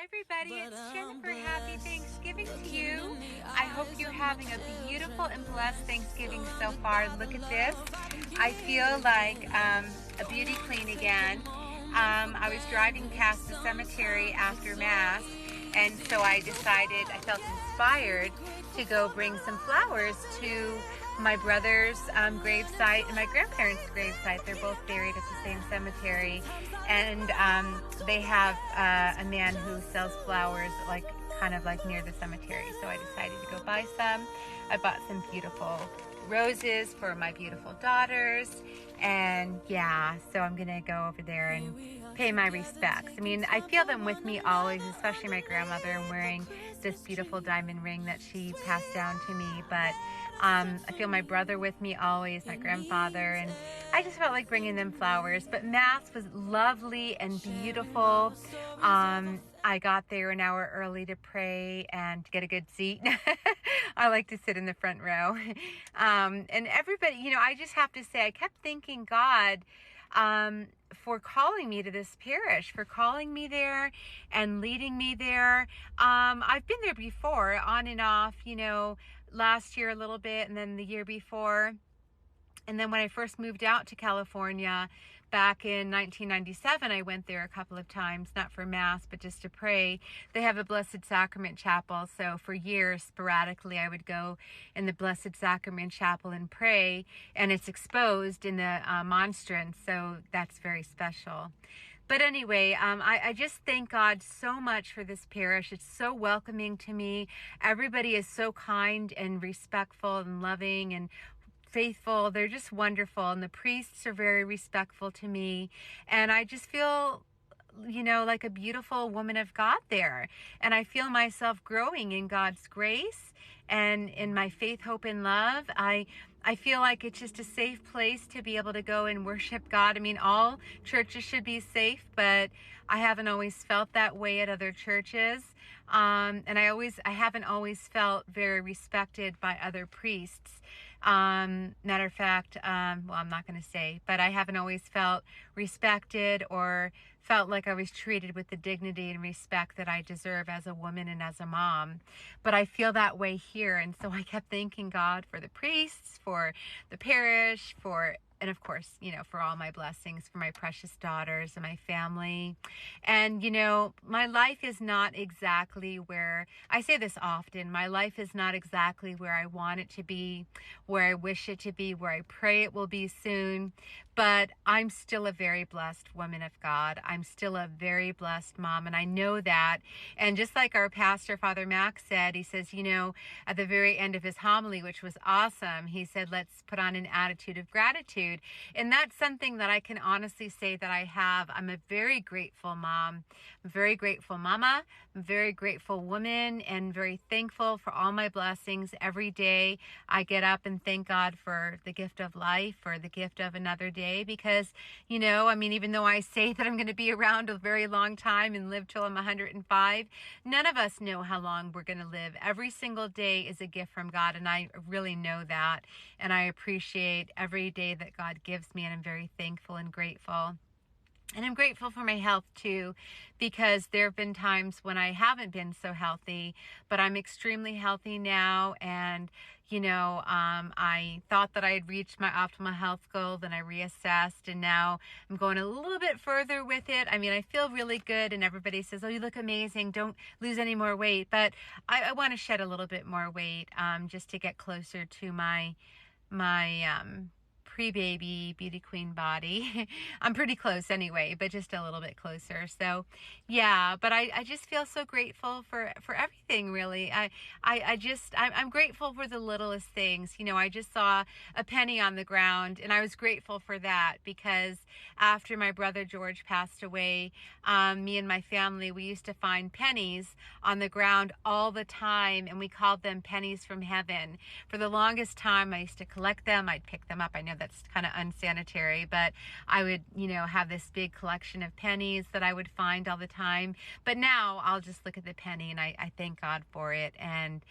everybody, it's Jennifer. Happy Thanksgiving to you. I hope you're having a beautiful and blessed Thanksgiving so far. Look at this. I feel like a beauty queen again. I was driving past the cemetery after Mass, and so I decided, I felt inspired to go bring some flowers to my brother's gravesite and my grandparents' gravesite. They're both buried at the same cemetery, and they have a man who sells flowers kind of near the cemetery. So I decided to go buy some. I bought some beautiful roses for my beautiful daughters, and yeah, so I'm gonna go over there and pay my respects. I mean, I feel them with me always, especially my grandmother. I'm wearing this beautiful diamond ring that she passed down to me, but I feel my brother with me always, my grandfather, and I just felt like bringing them flowers. But Mass was lovely and beautiful. I got there an hour early to pray and to get a good seat. I like to sit in the front row. And everybody, I just have to say, I kept thanking God for calling me to this parish, for calling me there and leading me there. I've been there before, on and off, last year a little bit, and then the year before. And then when I first moved out to California back in 1997, I went there a couple of times, not for Mass, but just to pray. They have a Blessed Sacrament Chapel. So for years, sporadically, I would go in the Blessed Sacrament Chapel and pray. And it's exposed in the monstrance. So that's very special. But anyway, I just thank God so much for this parish. It's so welcoming to me. Everybody is so kind and respectful and loving and faithful. They're just wonderful, and the priests are very respectful to me, and I just feel like a beautiful woman of God there, and I feel myself growing in God's grace and in my faith, hope, and love. I feel like it's just a safe place to be able to go and worship God. I mean, all churches should be safe, but I haven't always felt that way at other churches. And I haven't always felt very respected by other priests. Matter of fact, well, I'm not going to say, but I haven't always felt respected or felt like I was treated with the dignity and respect that I deserve as a woman and as a mom. But I feel that way here. And so I kept thanking God for the priests, for the parish, and of course, for all my blessings, for my precious daughters and my family. And, my life is not exactly where, I say this often, my life is not exactly where I want it to be, where I wish it to be, where I pray it will be soon. But I'm still a very blessed woman of God. I'm still a very blessed mom, and I know that. And just like our pastor, Father Max, said, he says, at the very end of his homily, which was awesome, he said, let's put on an attitude of gratitude. And that's something that I can honestly say that I have. I'm a very grateful mom, a very grateful mama, a very grateful woman, and very thankful for all my blessings. Every day I get up and thank God for the gift of life, or the gift of another day, because, even though I say that I'm going to be around a very long time and live till I'm 105, none of us know how long we're going to live. Every single day is a gift from God, and I really know that, and I appreciate every day that God gives me, and I'm very thankful and grateful. And I'm grateful for my health too, because there have been times when I haven't been so healthy, but I'm extremely healthy now. And, I thought that I had reached my optimal health goal, then I reassessed, and now I'm going a little bit further with it. I mean, I feel really good, and everybody says, oh, you look amazing, don't lose any more weight. But I want to shed a little bit more weight, just to get closer to my pre-baby beauty queen body. I'm pretty close anyway, but just a little bit closer. So yeah, but I just feel so grateful for everything, really. I'm grateful for the littlest things. I just saw a penny on the ground, and I was grateful for that, because after my brother George passed away, me and my family, we used to find pennies on the ground all the time, and we called them pennies from heaven. For the longest time, I used to collect them. I'd pick them up. I know that's kind of unsanitary, but I would, have this big collection of pennies that I would find all the time. But now I'll just look at the penny, and I thank God for it. And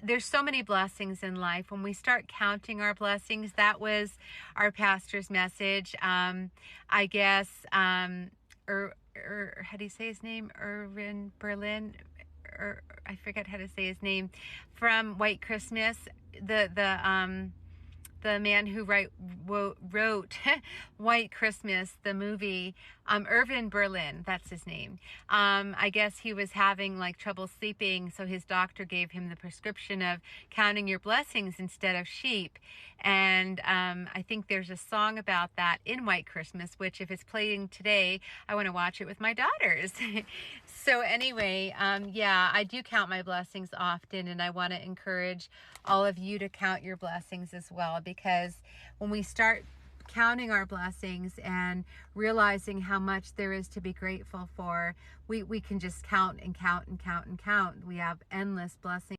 there's so many blessings in life. When we start counting our blessings, that was our pastor's message. I guess, how do you say his name? Irvin Berlin, or I forget how to say his name, from White Christmas, the man who wrote White Christmas, the movie, Irvin Berlin, that's his name. I guess he was having like trouble sleeping, so his doctor gave him the prescription of counting your blessings instead of sheep. And I think there's a song about that in White Christmas, which if it's playing today, I want to watch it with my daughters. So anyway, yeah, I do count my blessings often, and I want to encourage all of you to count your blessings as well, because when we start counting our blessings and realizing how much there is to be grateful for, we can just count and count and count and count. We have endless blessings.